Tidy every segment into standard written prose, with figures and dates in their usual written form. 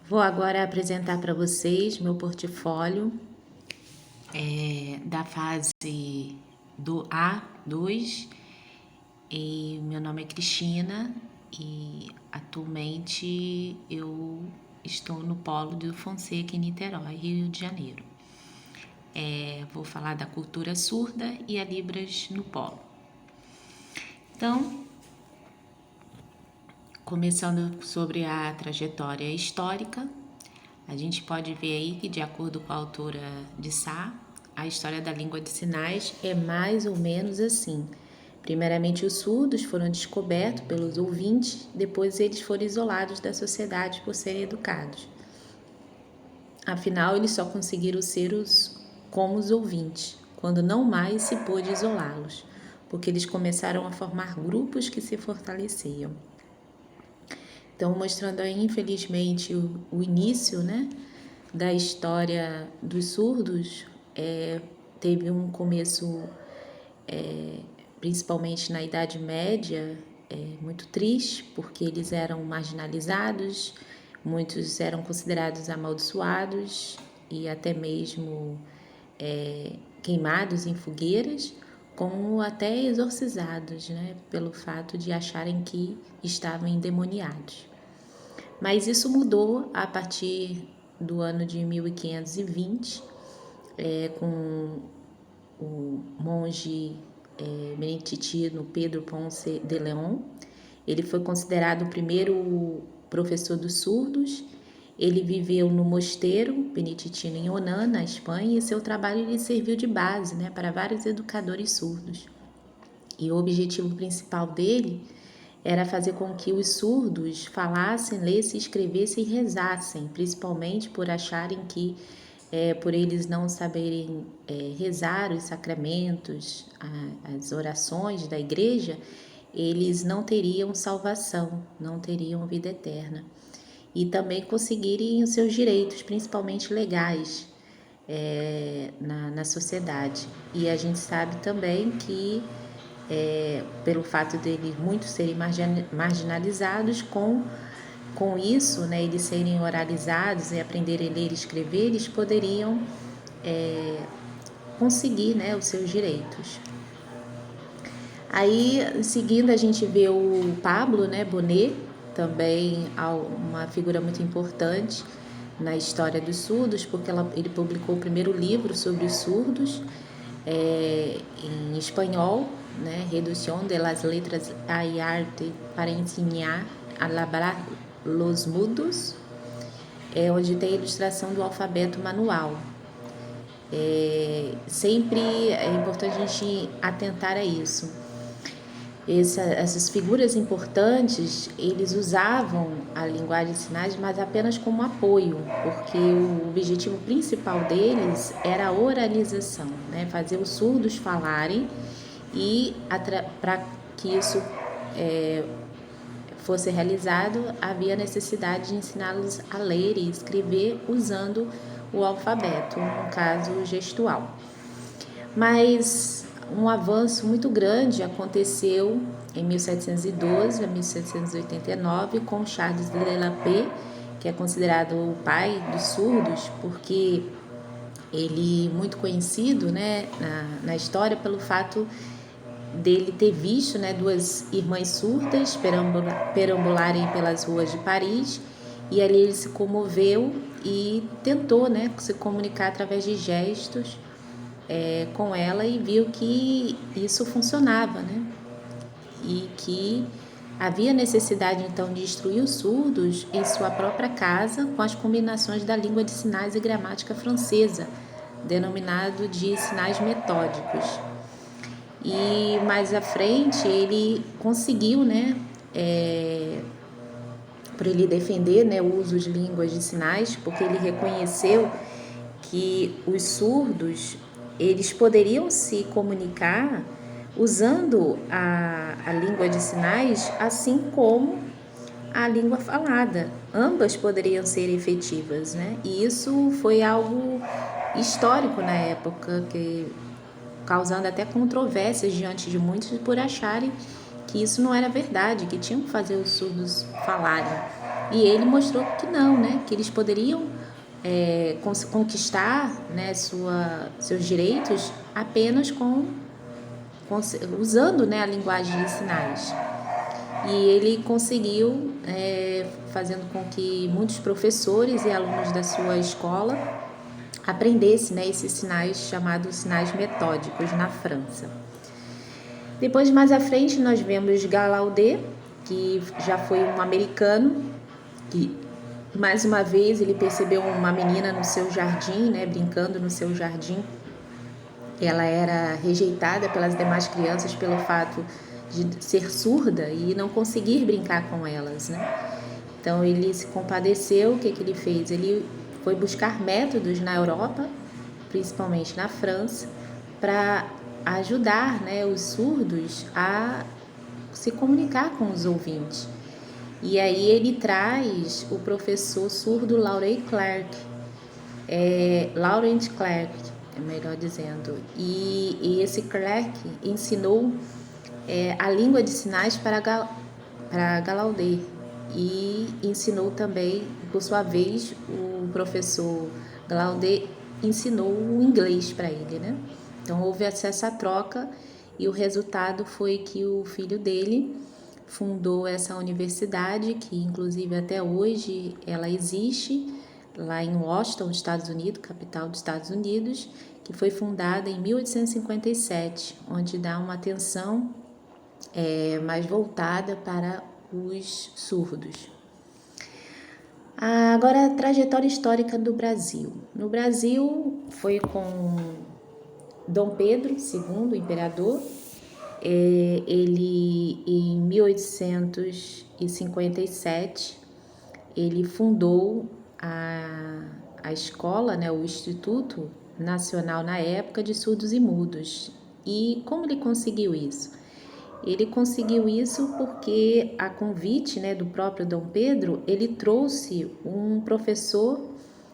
Vou agora apresentar para vocês meu portfólio da fase do A2 e meu nome é Cristina e atualmente eu estou no polo do Fonseca em Niterói, Rio de Janeiro. Vou falar da cultura surda e a Libras no polo. Então, começando sobre a trajetória histórica, a gente pode ver aí que, de acordo com a autora de Sá, a história da língua de sinais é mais ou menos assim. Primeiramente, os surdos foram descobertos pelos ouvintes, depois eles foram isolados da sociedade por serem educados. Afinal, eles só conseguiram ser como os ouvintes, quando não mais se pôde isolá-los, porque eles começaram a formar grupos que se fortaleciam. Então, mostrando aí, infelizmente, o início, né, da história dos surdos, teve um começo, principalmente na Idade Média, muito triste, porque eles eram marginalizados, muitos eram considerados amaldiçoados e até mesmo queimados em fogueiras, como até exorcizados, né, pelo fato de acharem que estavam endemoniados. Mas isso mudou a partir do ano de 1520, com o monge beneditino Pedro Ponce de León. Ele foi considerado o primeiro professor dos surdos. Ele viveu no mosteiro beneditino em Onan, na Espanha, e seu trabalho lhe serviu de base, né, para vários educadores surdos. E o objetivo principal dele era fazer com que os surdos falassem, lessem, escrevessem e rezassem, principalmente por acharem que, por eles não saberem rezar os sacramentos, as orações da igreja, eles não teriam salvação, não teriam vida eterna. E também conseguirem os seus direitos, principalmente legais, na sociedade. E a gente sabe também que, pelo fato deles muitos serem marginalizados, com isso, né, eles serem oralizados e aprenderem a ler e escrever, eles poderiam conseguir, né, os seus direitos. Aí, seguindo, a gente vê o Pablo, né, Bonet, também uma figura muito importante na história dos surdos, porque ele publicou o primeiro livro sobre os surdos em espanhol, né, Reducción de las letras y arte para enseñar a hablar los mudos, onde tem a ilustração do alfabeto manual. Sempre é importante a gente atentar a isso. Essas figuras importantes, eles usavam a linguagem de sinais, mas apenas como apoio, porque o objetivo principal deles era a oralização, né? Fazer os surdos falarem, e para que isso fosse realizado, havia necessidade de ensiná-los a ler e escrever usando o alfabeto, no caso gestual. Mas um avanço muito grande aconteceu em 1712 a 1789 com Charles de Lelapé, que é considerado o pai dos surdos, porque ele muito conhecido, né, na história pelo fato dele ter visto, né, duas irmãs surdas perambularem pelas ruas de Paris, e ali ele se comoveu e tentou, né, se comunicar através de gestos com ela, e viu que isso funcionava, né? E que havia necessidade então de instruir os surdos em sua própria casa com as combinações da língua de sinais e gramática francesa, denominado de sinais metódicos. E mais à frente ele conseguiu, né, para ele defender, né, o uso de línguas de sinais, porque ele reconheceu que os surdos eles poderiam se comunicar usando a língua de sinais, assim como a língua falada. Ambas poderiam ser efetivas, né? E isso foi algo histórico na época, causando até controvérsias diante de muitos por acharem que isso não era verdade, que tinham que fazer os surdos falarem. E ele mostrou que não, né? Que eles poderiam conquistar, né, seus direitos apenas usando, né, a linguagem de sinais. E ele conseguiu, fazendo com que muitos professores e alunos da sua escola aprendessem, né, esses sinais chamados sinais metódicos na França. Depois, mais à frente, nós vemos Gallaudet, que já foi um americano, que mais uma vez ele percebeu uma menina no seu jardim, né, brincando no seu jardim. Ela era rejeitada pelas demais crianças pelo fato de ser surda e não conseguir brincar com elas, né? Então ele se compadeceu. O que ele fez? Ele foi buscar métodos na Europa, principalmente na França, para ajudar, né, os surdos a se comunicar com os ouvintes. E aí ele traz o professor surdo Laurent Clerc, melhor dizendo. E esse Clerc ensinou a língua de sinais para Gallaudet e ensinou também, por sua vez, o professor Gallaudet ensinou o inglês para ele, né? Então houve essa troca e o resultado foi que o filho dele fundou essa universidade, que inclusive até hoje ela existe lá em Washington, Estados Unidos, capital dos Estados Unidos, que foi fundada em 1857, onde dá uma atenção mais voltada para os surdos. Agora, a trajetória histórica do Brasil. No Brasil, foi com Dom Pedro II, o imperador. Ele, em 1857, ele fundou a escola, né, o Instituto Nacional, na época, de Surdos e Mudos. E como ele conseguiu isso? Ele conseguiu isso porque, a convite, né, do próprio Dom Pedro, ele trouxe um professor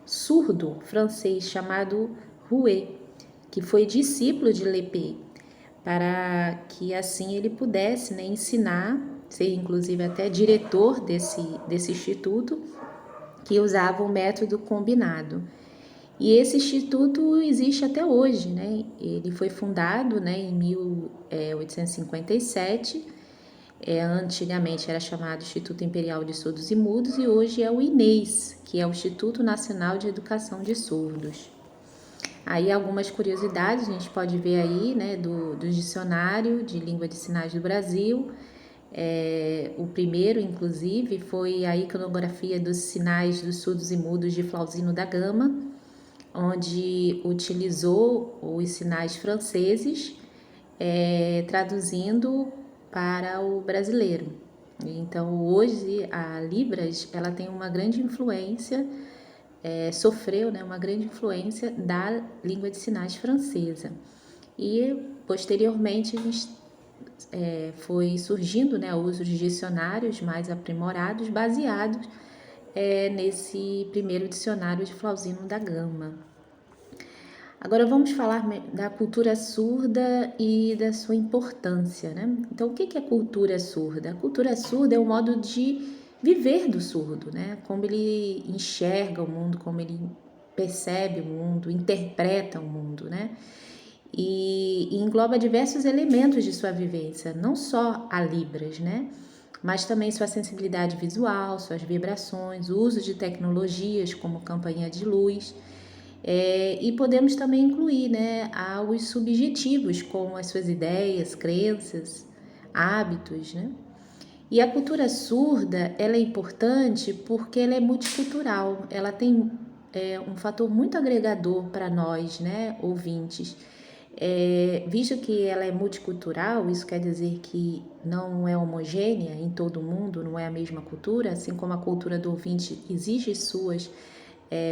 surdo francês chamado Rouet, que foi discípulo de Lepé, para que assim ele pudesse, né, ensinar, ser inclusive até diretor desse instituto, que usava o método combinado. E esse instituto existe até hoje, né? Ele foi fundado, né, em 1857. Antigamente era chamado Instituto Imperial de Surdos e Mudos e hoje é o INES, que é o Instituto Nacional de Educação de Surdos. Aí algumas curiosidades a gente pode ver aí, né, do dicionário de língua de sinais do Brasil. O primeiro, inclusive, foi a iconografia dos sinais dos surdos e mudos de Flauzino da Gama, onde utilizou os sinais franceses, traduzindo para o brasileiro. Então, hoje, a Libras ela tem uma grande influência, sofreu, né, uma grande influência da língua de sinais francesa. E, posteriormente, a gente, foi surgindo, né, o uso de dicionários mais aprimorados, baseados nesse primeiro dicionário de Flauzino da Gama. Agora vamos falar da cultura surda e da sua importância, né? Então, o que é cultura surda? A cultura surda é o modo de viver do surdo, né? Como ele enxerga o mundo, como ele percebe o mundo, interpreta o mundo, né? E engloba diversos elementos de sua vivência, não só a Libras, né? Mas também sua sensibilidade visual, suas vibrações, o uso de tecnologias como campainha de luz. E podemos também incluir, né, os subjetivos, como as suas ideias, crenças, hábitos, né? E a cultura surda, ela é importante porque ela é multicultural, ela tem um fator muito agregador para nós, né, ouvintes. Visto que ela é multicultural, isso quer dizer que não é homogênea em todo o mundo, não é a mesma cultura, assim como a cultura do ouvinte exige suas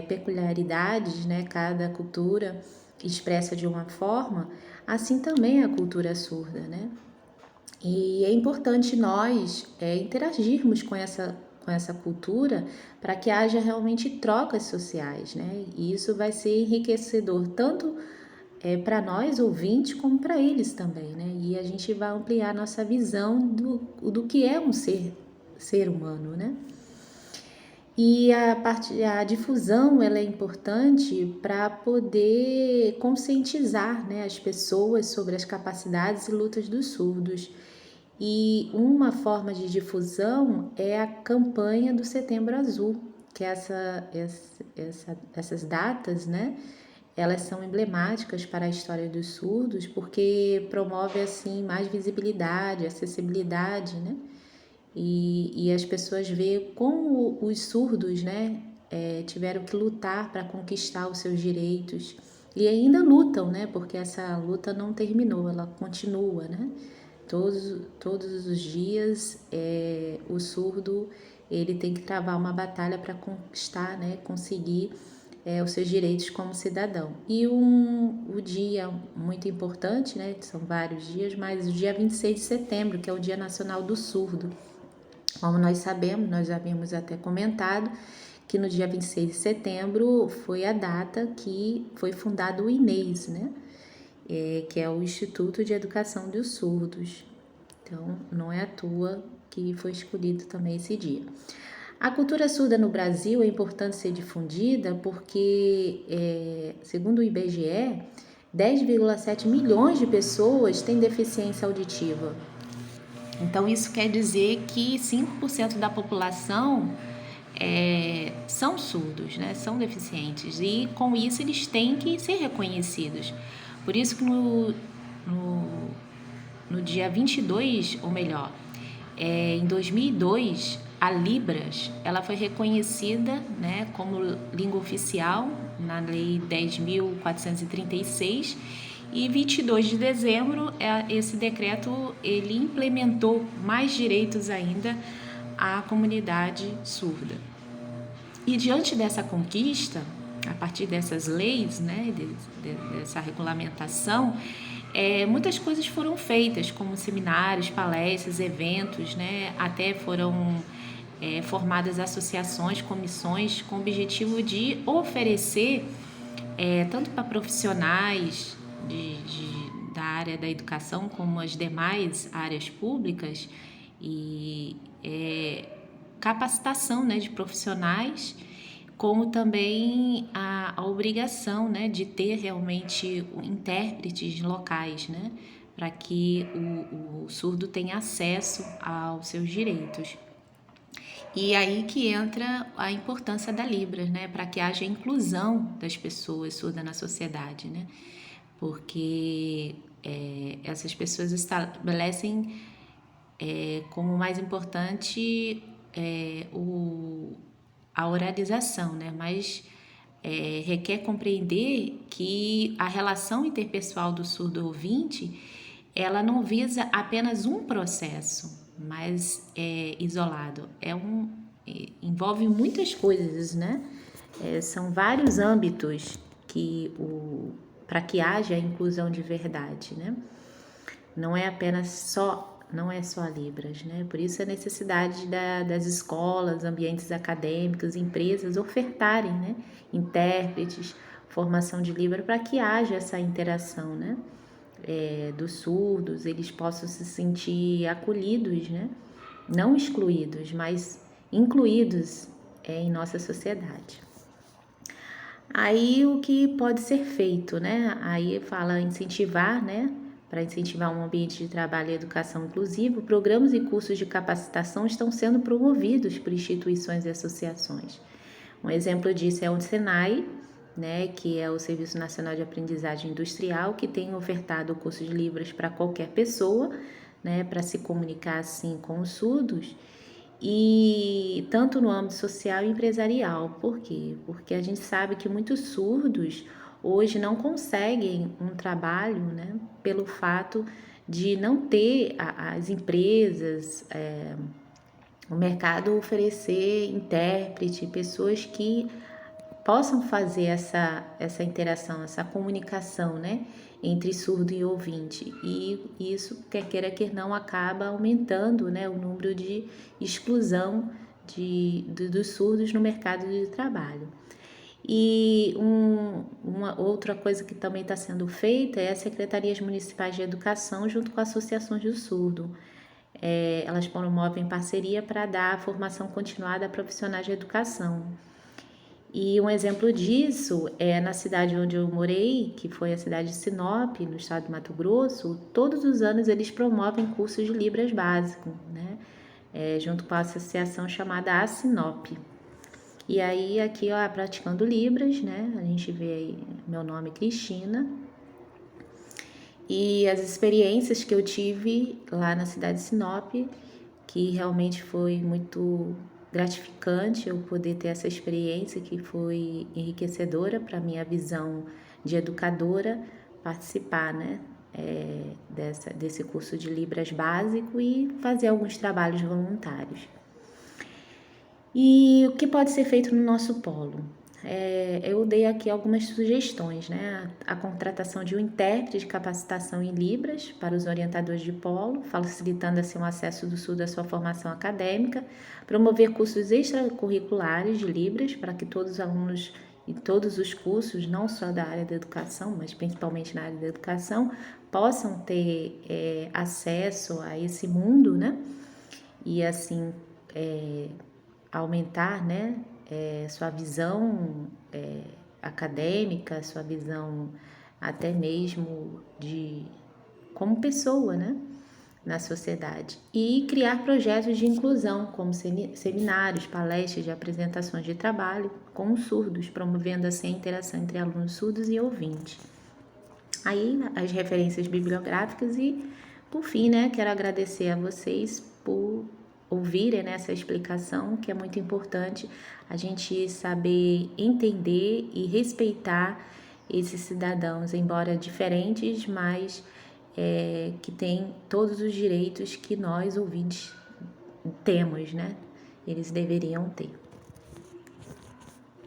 peculiaridades, né? Cada cultura expressa de uma forma, assim também a cultura surda, né? E é importante nós interagirmos com essa cultura para que haja realmente trocas sociais, né? E isso vai ser enriquecedor tanto para nós ouvintes como para eles também, né? E a gente vai ampliar nossa visão do que é um ser humano, né? E a difusão ela é importante para poder conscientizar, né, as pessoas sobre as capacidades e lutas dos surdos. E uma forma de difusão é a campanha do Setembro Azul, que essas datas, né, elas são emblemáticas para a história dos surdos, porque promove assim mais visibilidade, acessibilidade, né? E as pessoas veem como os surdos, né, tiveram que lutar para conquistar os seus direitos e ainda lutam, né, porque essa luta não terminou, ela continua, né? Todos os dias o surdo ele tem que travar uma batalha para conquistar, né, conseguir os seus direitos como cidadão. E o dia muito importante, né, são vários dias, mas o dia 26 de setembro, que é o Dia Nacional do Surdo. Como nós sabemos, nós já havíamos até comentado que no dia 26 de setembro foi a data que foi fundado o INES, né? Que é o Instituto de Educação dos Surdos. Então, não é à toa que foi escolhido também esse dia. A cultura surda no Brasil é importante ser difundida porque, segundo o IBGE, 10,7 milhões de pessoas têm deficiência auditiva. Então, isso quer dizer que 5% da população são surdos, né? São deficientes, e com isso eles têm que ser reconhecidos. Por isso que no dia 22, ou melhor, em 2002, a Libras ela foi reconhecida, né, como língua oficial na Lei 10.436, e 22 de dezembro esse decreto ele implementou mais direitos ainda à comunidade surda. E diante dessa conquista, a partir dessas leis, né, dessa regulamentação, muitas coisas foram feitas, como seminários, palestras, eventos, né, até foram formadas associações, comissões, com o objetivo de oferecer, tanto para profissionais da área da educação, como as demais áreas públicas, e capacitação, né, de profissionais, como também a obrigação, né, de ter realmente intérpretes locais, né, para que o surdo tenha acesso aos seus direitos. E aí que entra a importância da Libras, né, para que haja inclusão das pessoas surdas na sociedade, né, porque essas pessoas estabelecem como mais importante a oralização, né, mas requer compreender que a relação interpessoal do surdo ouvinte ela não visa apenas um processo, mas isolado. Envolve muitas coisas, né? São vários âmbitos que para que haja a inclusão de verdade, né? Não é só a Libras, né? Por isso a necessidade das escolas, ambientes acadêmicos, empresas ofertarem, né, intérpretes, formação de Libra para que haja essa interação, né? Dos surdos, eles possam se sentir acolhidos, né? Não excluídos, mas incluídos em nossa sociedade. Aí o que pode ser feito, né? Aí fala incentivar, né? Para incentivar um ambiente de trabalho e educação inclusivo, programas e cursos de capacitação estão sendo promovidos por instituições e associações. Um exemplo disso é o SENAI, né, que é o Serviço Nacional de Aprendizagem Industrial, que tem ofertado o curso de Libras para qualquer pessoa, né, para se comunicar assim com os surdos, e tanto no âmbito social e empresarial. Por quê? Porque a gente sabe que muitos surdos hoje não conseguem um trabalho, né, pelo fato de não ter as empresas, o mercado oferecer intérprete, pessoas que possam fazer essa interação, essa comunicação, né, entre surdo e ouvinte. E isso, quer queira, quer não, acaba aumentando, né, o número de exclusão dos surdos no mercado de trabalho. E uma outra coisa que também está sendo feita é as secretarias municipais de educação junto com associações do surdo. elas promovem parceria para dar formação continuada a profissionais de educação. E um exemplo disso é na cidade onde eu morei, que foi a cidade de Sinop, no estado de Mato Grosso. Todos os anos eles promovem cursos de Libras básico, né? Junto com a associação chamada Sinop. E aí aqui, ó, praticando Libras, né? A gente vê aí meu nome Cristina. E as experiências que eu tive lá na cidade de Sinop, que realmente foi muito gratificante eu poder ter essa experiência, que foi enriquecedora para minha visão de educadora, participar, né, desse curso de Libras básico e fazer alguns trabalhos voluntários. E o que pode ser feito no nosso polo? Eu dei aqui algumas sugestões, né? A contratação de um intérprete de capacitação em Libras para os orientadores de polo, facilitando assim o acesso do Sul da sua formação acadêmica, promover cursos extracurriculares de Libras para que todos os alunos e todos os cursos, não só da área da educação, mas principalmente na área da educação, possam ter acesso a esse mundo, né? E assim aumentar, né, sua visão acadêmica, sua visão até mesmo de como pessoa, né, na sociedade. E criar projetos de inclusão, como seminários, palestras de apresentações de trabalho com os surdos, promovendo assim a interação entre alunos surdos e ouvintes. Aí as referências bibliográficas e, por fim, né, quero agradecer a vocês por ouvirem, né, essa explicação, que é muito importante a gente saber entender e respeitar esses cidadãos, embora diferentes, mas que têm todos os direitos que nós ouvintes temos, né? Eles deveriam ter.